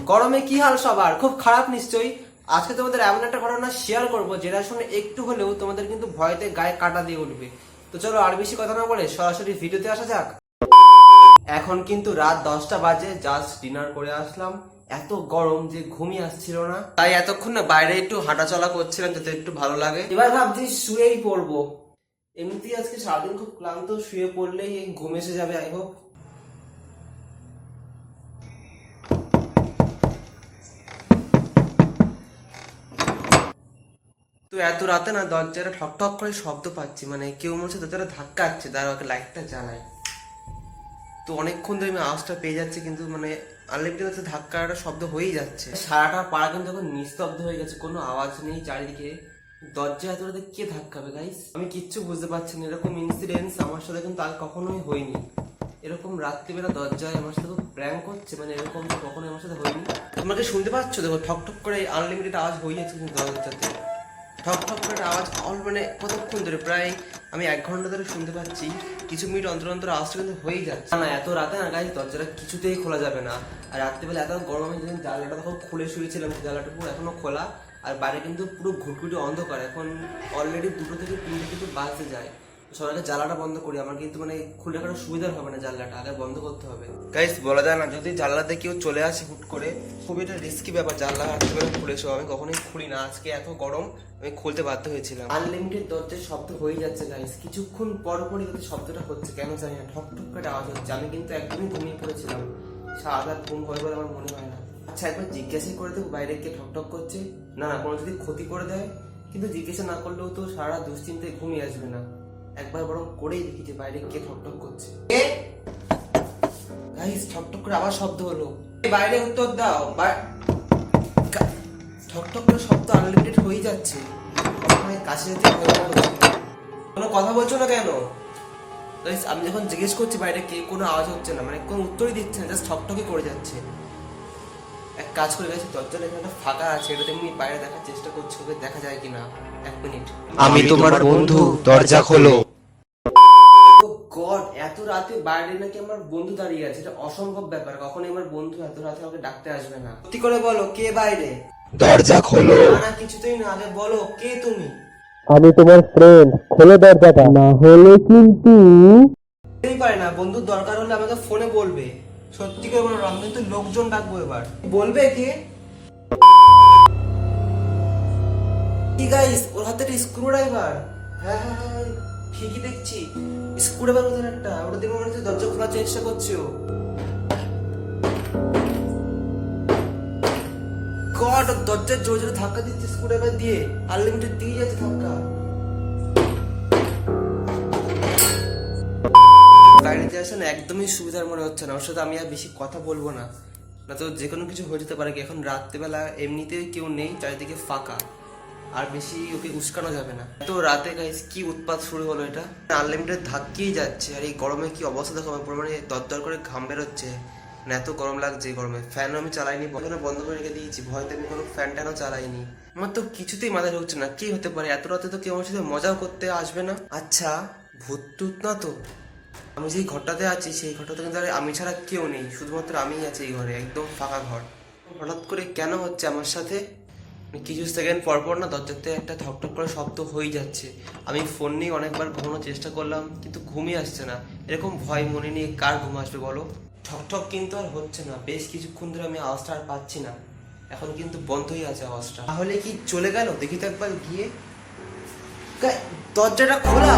গরমে কি হাল সবার? খুব খারাপ নিশ্চয়ই। আজকে তোমাদের এমন একটা ঘটনা শেয়ার করবো যেটা শুনে একটু হলেও তোমাদের কিন্তু ভয়তে গায়ে কাটা দিয়ে উঠবে। তো চলো আর বেশি কথা না বলে সরাসরি ভিডিওতে আসা যাক। এখন কিন্তু রাত 10টা বাজে, জাস্ট ডিনার করে আসলাম। এত গরম যে ঘুমিয়ে আসছিল না, তাই এতক্ষণ না বাইরে একটু হাঁটাচলা করছিলাম যাতে একটু ভালো লাগে। এবার ভাবছি শুয়েই পড়বো। এমনিতেই আজকে সারাদিন খুব ক্লান্ত, শুয়ে পড়লেই ঘুম এসে যাবে। I hope. তো এত রাতে না দরজাটা ঠক ঠক করে শব্দ পাচ্ছি, মানে কেউ মনে হচ্ছে দরজাটা ধাক্কা আসছে, তারা ওকে লাইটটা জ্বালায়। তো অনেকক্ষণ ধরে আমি আওয়াজটা পেয়ে যাচ্ছি, কিন্তু মানে আনলিমিটেড হচ্ছে ধাক্কাটা শব্দ হয়েই যাচ্ছে। সারাটা পাড়া কিন্তু এখন নিস্তব্ধ হয়ে গেছে, কোনো আওয়াজ নেই চারিদিকে। দরজা এত রাতে কে ধাক্কাবে গাইস? আমি কিচ্ছু বুঝতে পারছি না। এরকম ইনসিডেন্টস আমার সাথে কিন্তু আগে কখনোই হয়নি। এরকম রাত্রিবেলা দরজায় আমার সাথে খুব প্র্যাঙ্ক হচ্ছে, মানে এরকম তো কখনোই আমার সাথে হয়নি। তোমাকে শুনতে পাচ্ছ? দেখো ঠক ঠক করে আনলিমিটেড আওয়াজ হয়ে যাচ্ছে কিন্তু দরজাতে। ঠক ঠক করে আওয়াজ মানে কতক্ষণ ধরে, প্রায় আমি 1 ঘন্টা ধরে শুনতে পাচ্ছি। কিছু মিনিট অন্তর অন্তর আওয়াজটা কিন্তু হয়েই যাচ্ছে না। এত রাতে না গাইস দরজাটা কিছুতেই খোলা যাবে না। আর রাত্রিবেলা এত গরম, আমি যেদিন জানলাটা তখন খুলে শুয়েছিলাম, জানলাটা পুরো এখনো খোলা। আর বাইরে কিন্তু পুরো ঘুটঘুটি অন্ধকার। এখন অলরেডি 2টো থেকে 3টে কিন্তু বাজতে যায়। সবাইকে জানলাটা বন্ধ করি, আমার কিন্তু মানে খুলে রাখার সুবিধা হবে না, জানলাটা আগে বন্ধ করতে হবে। গাইস বলা যায় না, যদি জানলাতে কেউ চলে আসে হুট করে, খুবই একটা রিস্কি ব্যাপার। জানলা রাত্রিবেলা খুলেছো, আমি কখনোই খুলি না। আজকে এত গরম আমি খুলতে বাধ্য হয়েছিলাম। আনলিমিটেড দরজার শব্দ হয়ে যাচ্ছে গাইস, কিছুক্ষণ পর পরই কিন্তু শব্দটা হচ্ছে, কেন জানি না, ঠক ঠক করে আওয়াজ হচ্ছে। আমি কিন্তু একদমই ঘুমিয়ে পড়েছিলাম, সারা রাত ঘুম হয় বলে আমার মনে হয় না। আচ্ছা একবার জিজ্ঞাসা করে দেবো বাইরে কে ঠক ঠক করছে? না না, কোনো যদি ক্ষতি করে দেয়, কিন্তু জিজ্ঞাসা না করলেও তো সারা দুশ্চিন্তায় ঘুমিয়ে আসবে না। একবার বরং করেই দেখি যে বাইরে কে ঠক ঠক করছে। গাইস ঠক ঠক করে আবার শব্দ হলো, বাইরে উত্তর দাও। ঠক ঠক করে শব্দ আনলিমিটেড হয়ে যাচ্ছে, কাছে যেতে কোনো কথা বলছো না কেন? গাইস আমি যখন জিজ্ঞেস করছি বাইরে কে, কোনো আওয়াজ হচ্ছে না, মানে কোনো উত্তরই দিচ্ছে না, জাস্ট ঠকঠকই করে যাচ্ছে। এক কাজ করে গেছে, দরজাটা এখানে ফাঁকা আছে, এটা আমি বাইরে দেখার চেষ্টা করছি, ওকে দেখা যায় কিনা। 1 মিনিট। আমি তোমার বন্ধু, দরজা খোলো। ও গড, এত রাতে বাইরে নাকি আমার বন্ধু দাঁড়িয়ে আছে? এটা অসম্ভব ব্যাপার, কখনোই আমার বন্ধু এত রাতে আমাকে ডাকতে আসবে না। সত্যি করে বলো কে বাইরে? দরজা খোলো। না না, কিছুতেই না, আগে বলো কে তুমি? আমি তোমার ফ্রেন্ড, খোলো দরজাটা, না হলে কিন্তু। এই পারে না, বন্ধুর দরকার হলে আমাকে ফোনে বলবে। সত্যি করে বলো, আমি কিন্তু লোকজন ডাকবো এবার। বলবে কে? কি গাইস, ওর হাতে একটা স্ক্রু ড্রাইভার। হ্যাঁ হ্যাঁ হ্যাঁ, ঠিকই দেখছি, স্ক্রু ড্রাইভার ওদের একটা। ওটা দেখে মনে হচ্ছে দরজা খোলার চেষ্টা করছে ও। গড, দরজার জোরে জোরে ধাক্কা দিচ্ছে স্ক্রু ড্রাইভার দিয়ে, আনলিমিটেড দিয়ে যাচ্ছে ধাক্কা। গাড়িতে আসে না, একদমই সুবিধার মনে হচ্ছে না। ওর সাথে আমি আর বেশি কথা বলবো না, না তো যে কোনো কিছু হয়ে যেতে পারে। এখন রাত্রেবেলা এমনিতেই কেউ নেই, চারিদিকে ফাঁকা, আর বেশি ওকে উস্কানো যাবে না। তো রাতে গাইস কি উৎপাত শুরু হলো, এটা আনলিমিটেড ধাক্কেই যাচ্ছে। আর এই গরমে কি অবস্থা দেখো, আমার পুরো মানে দরদর করে ঘাম বেরোচ্ছে, মানে এত গরম লাগছে। এই গরমে ফ্যানও আমি চালাইনি, বন্ধ করে রেখে দিয়েছি, ভয়তে আমি কোনো ফ্যান ট্যানও চালাইনি। আমার তো কিছুতেই মাথায় ঢুকছে না, কি হতে পারে এত রাতে? তো কেউ আমার সাথে মজাও করতে আসবে না। আচ্ছা ভূত টুত না তো? আমি যেই ঘরটাতে আছি সেই ঘরটাতে কিন্তু আমি ছাড়া কেউ নেই, শুধুমাত্র আমিই আছি এই ঘরে, একদম ফাঁকা ঘর। হঠাৎ করে কেন হচ্ছে আমার সাথে? কিছু সেকেন্ড পর পর না দরজাতে একটা ঠকঠক করে শব্দ হয়ে যাচ্ছে। আমি ফোন নিয়ে অনেকবার ঘুমানোর চেষ্টা করলাম, কিন্তু ঘুমই আসছে না। এরকম ভয় মনে নিয়ে কার ঘুম আসবে বলো? ঠকঠক কিন্তু আর হচ্ছে না, বেশ কিছুক্ষণ ধরে আমি আওয়াজটা আর পাচ্ছি না। এখন কিন্তু বন্ধই আছে আওয়াজটা। তাহলে কি চলে গেল? দেখি তো একবার গিয়ে। দরজাটা খোলা।